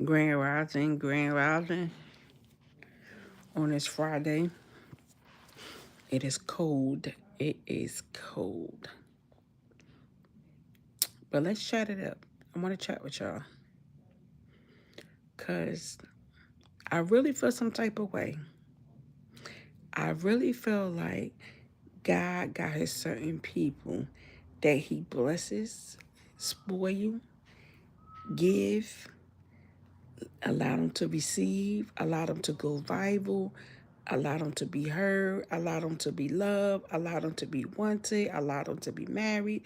Grand Rising on this Friday. It is cold. It is cold. But let's chat it up. I want to chat with y'all. Because I really feel some type of way. I really feel like God got his certain people that he blesses, spoil, give, allow them to receive, allow them to go viral, allow them to be heard, allow them to be loved, allow them to be wanted, allow them to be married,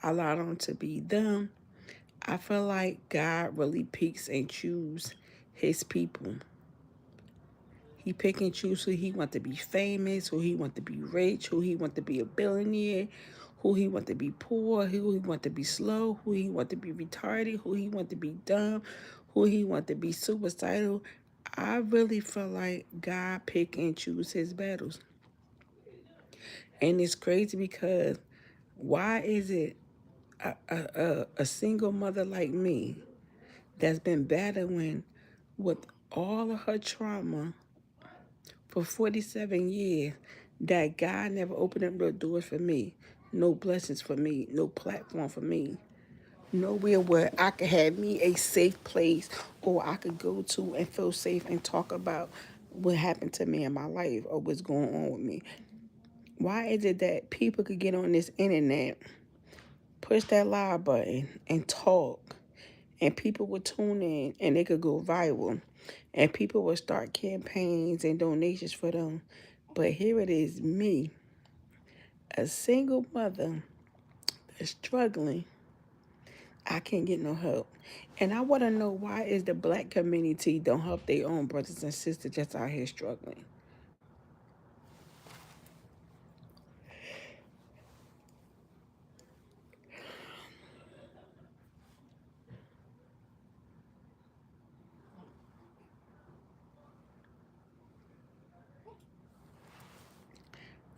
allow them to be them. I feel like God really picks and chooses his people. He pick and choose who he want to be famous, who he want to be rich, who he want to be a billionaire, who he want to be poor, who he want to be slow, who he want to be retarded, who he want to be dumb, who he want to be suicidal. I really feel like God pick and choose his battles. And it's crazy because why is it a single mother like me that's been battling with all of her trauma for 47 years that God never opened up no doors for me, no blessings for me, no platform for me, nowhere where I could have me a safe place or I could go to and feel safe and talk about what happened to me in my life or what's going on with me. Why is it that people could get on this internet, push that live button, and talk, and people would tune in and they could go viral, and people would start campaigns and donations for them? But here it is, me, a single mother that's struggling. I can't get no help. And I want to know why is the black community don't help their own brothers and sisters just out here struggling.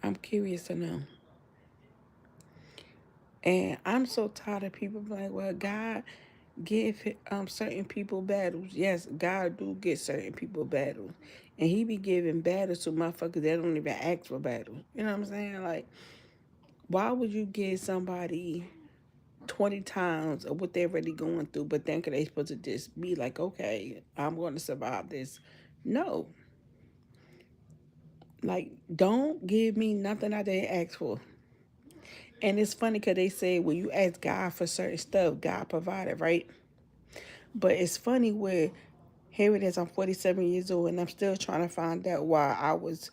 I'm curious to know. And I'm so tired of people being like, well, God give certain people battles. Yes, God do get certain people battles. And he be giving battles to motherfuckers that don't even ask for battles. You know what I'm saying? Like, why would you give somebody 20 times of what they're really going through, but think they supposed to just be like, okay, I'm going to survive this? No. Like, don't give me nothing I didn't ask for. And it's funny because they say when you ask God for certain stuff, God provided, right? But it's funny where here it is, I'm 47 years old and I'm still trying to find out why I was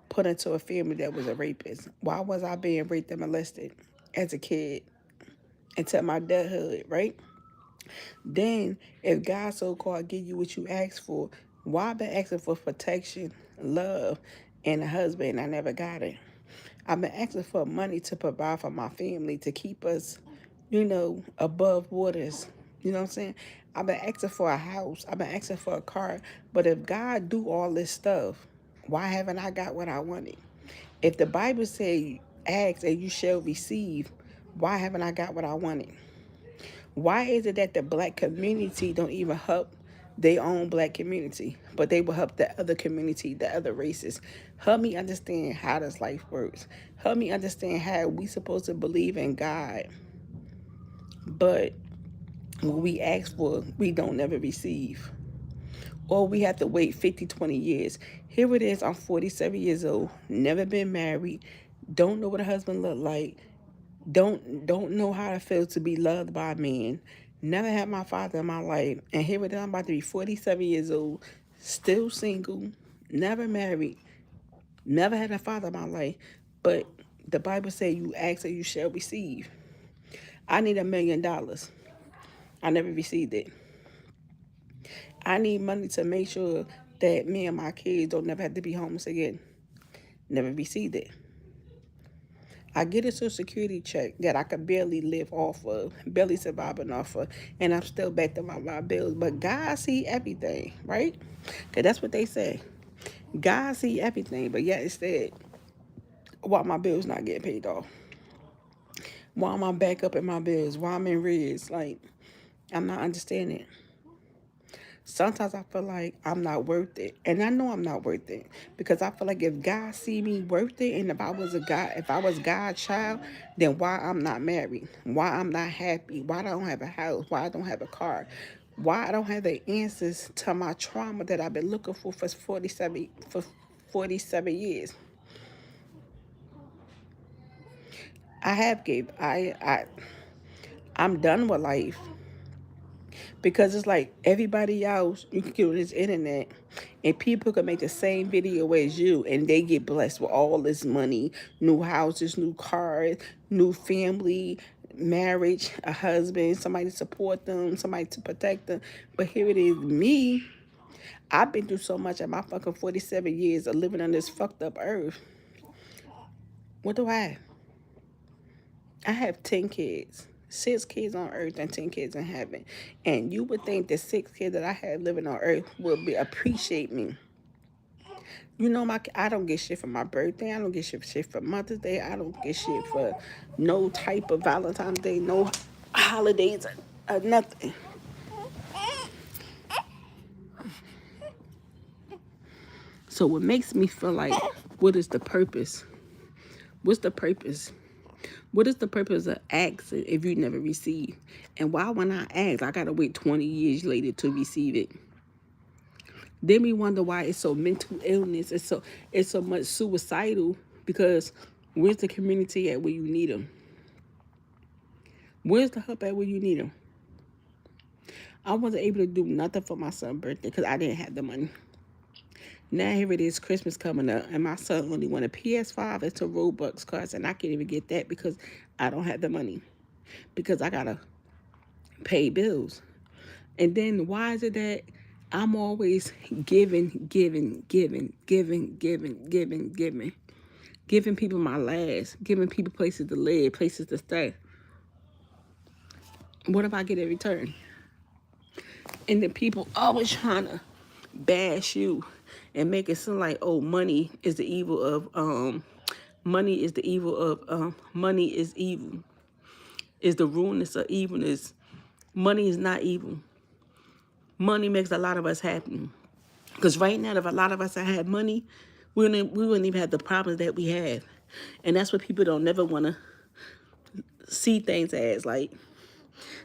put into a family that was a rapist. Why was I being raped and molested as a kid until my adulthood, right? Then, if God so called give you what you asked for, why I been asking for protection, love, and a husband? I never got it. I've been asking for money to provide for my family to keep us, above waters. You know what I'm saying? I've been asking for a house. I've been asking for a car. But if God do all this stuff, why haven't I got what I wanted? If the Bible say ask and you shall receive, why haven't I got what I wanted? Why is it that the black community don't even help their own black community, but they will help the other community, the other races? Help me understand how this life works. Help me understand how we supposed to believe in God, but when we ask for, we don't never receive. Or we have to wait 50, 20 years. Here it is, I'm 47 years old, never been married, don't know what a husband look like, don't know how it feels to be loved by a man. Never had my father in my life, and here it is. I'm about to be 47 years old, still single, never married, never had a father in my life. But the Bible says you ask and you shall receive. I need $1 million. I never received it. I need money to make sure that me and my kids don't never have to be homeless again. Never received it. I get a social security check that I could barely live off of, barely surviving off of, and I'm still back to my bills. But God see everything, right? Because that's what they say. God see everything, but yet instead, why my bills not getting paid off? Why am I back up in my bills? Why I'm in reds? Like, I'm not understanding. Sometimes I feel like I'm not worth it. And I know I'm not worth it. Because I feel like if God see me worth it, and if I was God's child, then why I'm not married? Why I'm not happy? Why I don't have a house? Why I don't have a car? Why I don't have the answers to my trauma that I've been looking for 47 years. I have gave I'm done with life. Because it's like everybody else, you can get on this internet and people can make the same video as you and they get blessed with all this money, new houses, new cars, new family, marriage, a husband, somebody to support them, somebody to protect them. But here it is, me. I've been through so much in my fucking 47 years of living on this fucked up earth. What do I have? I have 10 kids. 6 kids on earth and 10 kids in heaven. And you would think the 6 kids that I have living on earth would appreciate me. You know, I don't get shit for my birthday. I don't get shit for Mother's Day. I don't get shit for no type of Valentine's Day, no holidays or nothing. So what makes me feel like, what is the purpose? What's the purpose? What is the purpose of asking if you never receive? And why when I ask, I gotta wait 20 years later to receive it? Then we wonder why it's so mental illness. It's so much suicidal because where's the community at where you need them? Where's the help at where you need them? I wasn't able to do nothing for my son's birthday because I didn't have the money. Now here it is, Christmas coming up, and my son only want a PS5 and some Robux cards, and I can't even get that because I don't have the money. Because I gotta pay bills. And then why is it that I'm always giving people my last, giving people places to live, places to stay. What if I get in return? And then people always trying to bash you and make it seem like, oh, money is the evil of money is evil. Is the ruinous of evilness. Money is not evil. Money makes a lot of us happy. Because right now, if a lot of us had money, we wouldn't even have the problems that we have. And that's what people don't never want to see things as. Like,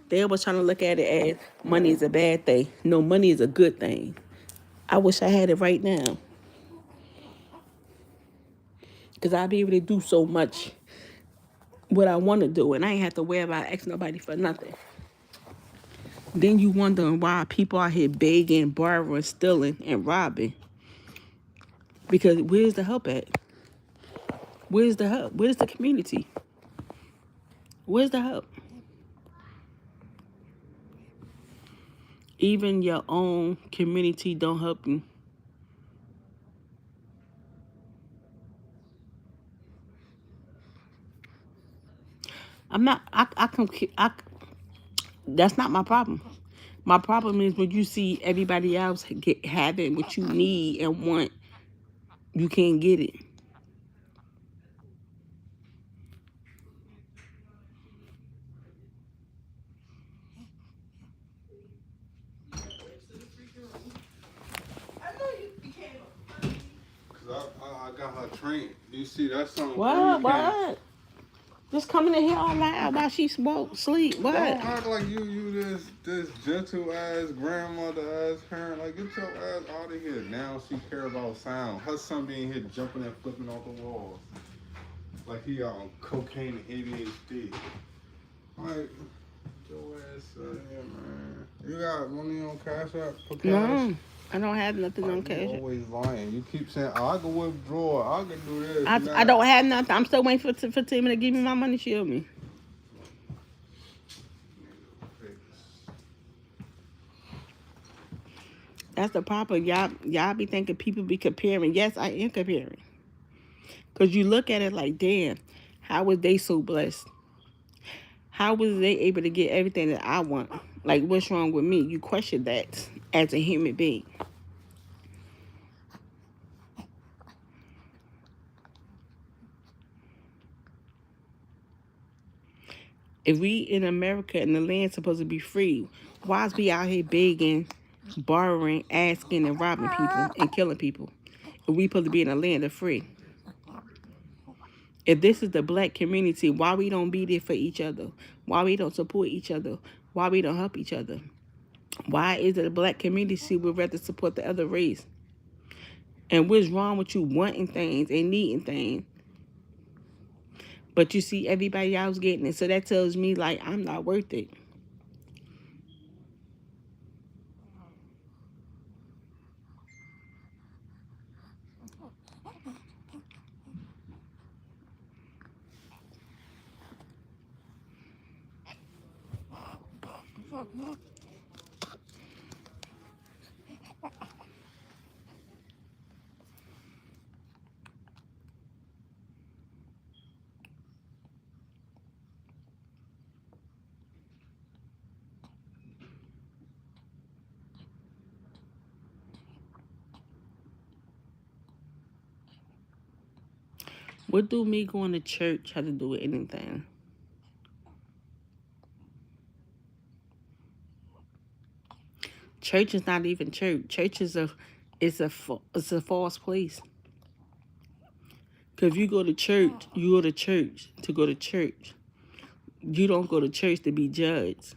they always trying to look at it as money is a bad thing. No, money is a good thing. I wish I had it right now. Because I'd be able to do so much what I want to do. And I ain't have to worry about asking nobody for nothing. Then you wondering why people out here begging, borrowing, stealing, and robbing. Because where's the help at? Where's the help? Where's the community? Where's the help? Even your own community don't help you. I'm not, that's not my problem. My problem is when you see everybody else having what you need and want, you can't get it. I got her trained. You see, that's something. What? Just coming in here all loud while she sleep. What? Don't act like you this gentle ass grandmother ass parent. Like, get your ass out of here. Now she care about sound. Her son being here jumping and flipping off the walls. Like he on cocaine and ADHD. Like, get your ass out of here, man. You got money on Cash App? No. I don't have nothing on cash. You're always lying. You keep saying, oh, I can withdraw. I can do this. I don't have nothing. I'm still waiting for Tima to give me my money. She owe me. That's the problem. Y'all be thinking people be comparing. Yes, I am comparing. Because you look at it like, damn, how was they so blessed? How was they able to get everything that I want? Like, what's wrong with me? You question that as a human being. If we in America and the land's supposed to be free, why is we out here begging borrowing, asking, and robbing people and killing people. If we supposed to be in a land of free. If this is the black community, why we don't be there for each other? Why we don't support each other? Why we don't help each other? Why is it the black community would rather support the other race? And what's wrong with you wanting things and needing things? But you see everybody else getting it. So that tells me like I'm not worth it. What do me going to church have to do with anything? Church is not even church. Church is a false place. Cause if you go to church, you go to church to go to church. You don't go to church to be judged.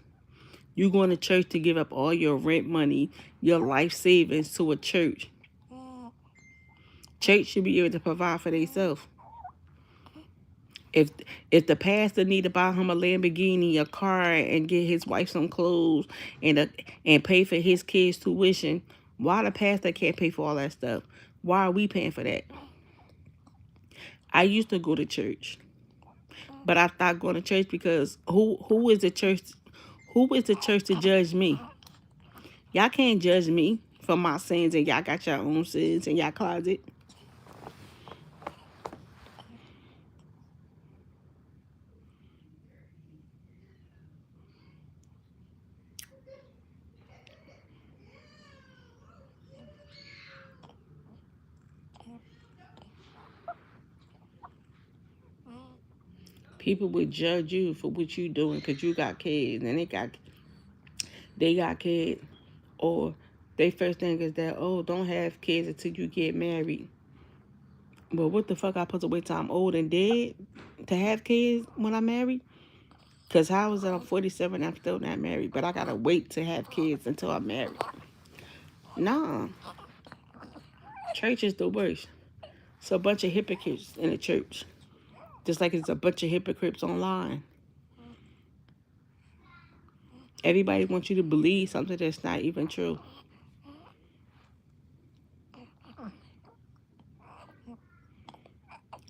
You going to church to give up all your rent money, your life savings to a church. Church should be able to provide for themselves. If if the pastor need to buy him a Lamborghini, a car, and get his wife some clothes and pay for his kids' tuition, why the pastor can't pay for all that stuff? Why are we paying for that? I used to go to church, but I stopped going to church because who is the church? Who is the church to judge me? Y'all can't judge me for my sins, and y'all got your own sins in y'all closet. People would judge you for what you doing because you got kids and they got kids, or they first thing is that, oh, don't have kids until you get married. Well, what the fuck I supposed to wait till I'm old and dead to have kids when I'm married? Because how is it I'm 47 and I'm still not married, but I gotta wait to have kids until I'm married? Nah, church is the worst. It's a bunch of hypocrites in the church, just like it's a bunch of hypocrites online. Everybody wants you to believe something that's not even true.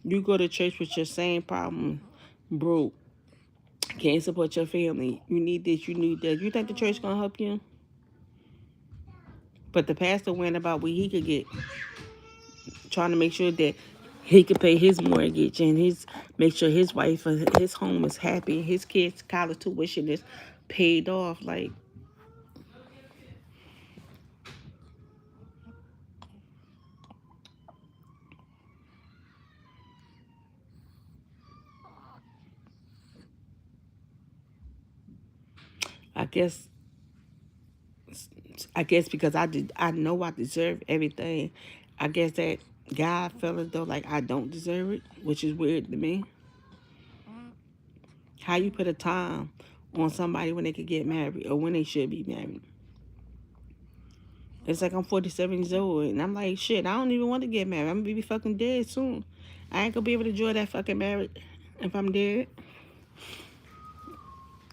You go to church with your same problem, broke, can't support your family. You need this, you need that. You think the church gonna help you? But the pastor went about what he could get, trying to make sure that he could pay his mortgage and his make sure his wife and his home is happy, his kids' college tuition is paid off. Like, I guess I guess because I know I deserve everything. I guess that God felt as though like I don't deserve it, which is weird to me. How you put a time on somebody when they could get married or when they should be married? It's like I'm 47 years old and I'm like, shit, I don't even want to get married. I'm gonna be fucking dead soon. I ain't gonna be able to enjoy that fucking marriage if I'm dead.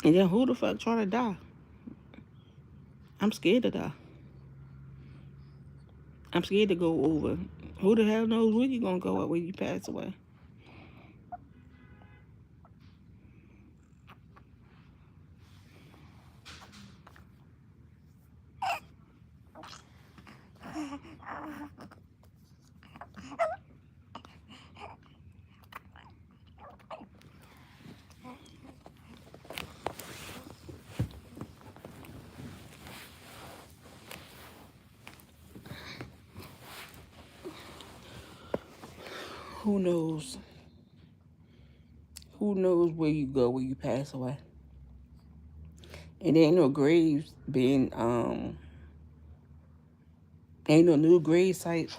And then who the fuck trying to die? I'm scared to die. I'm scared to go over. Who the hell knows where you gonna go at when you pass away? Who knows? Who knows where you go when you pass away? And there ain't no graves being Ain't no new grade site.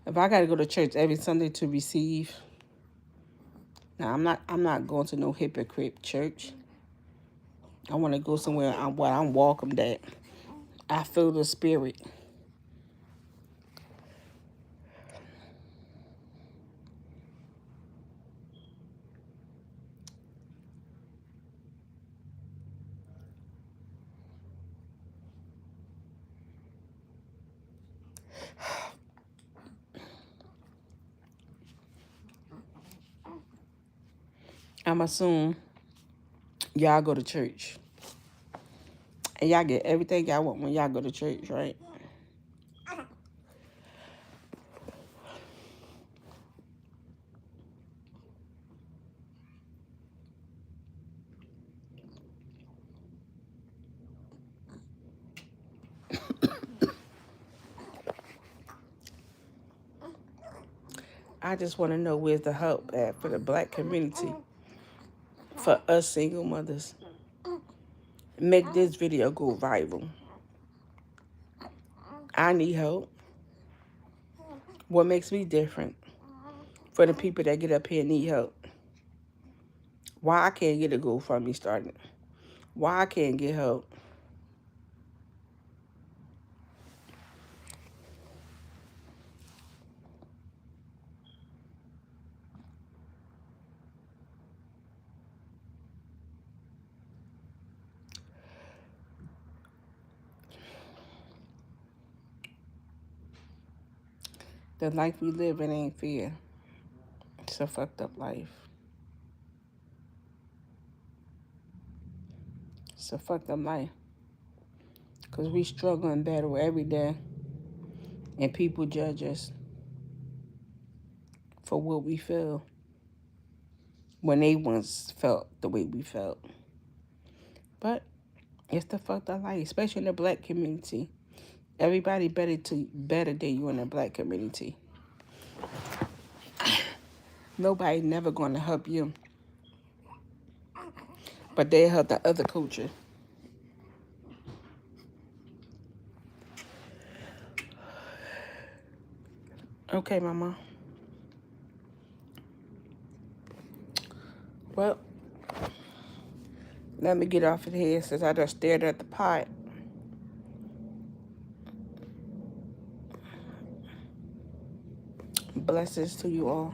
If I gotta go to church every Sunday to receive, now I'm not going to no hypocrite church. I want to go somewhere where I'm welcomed at. I feel the spirit. I'm assuming y'all go to church. And y'all get everything y'all want when y'all go to church, right? I just want to know where's the help at for the black community, for us single mothers. Make this video go viral. I need help. What makes me different for the people that get up here and need help? Why I can't get a GoFundMe started? Why I can't get help? The life we live in ain't fair. It's a fucked up life. It's a fucked up life. Because we struggle and battle every day. And people judge us for what we feel when they once felt the way we felt. But it's the fucked up life, especially in the black community. Everybody better than you in the black community. Nobody never going to help you. But they help the other culture. Okay, mama. Well, let me get off of here since I just stared at the pot. Blessings to you all.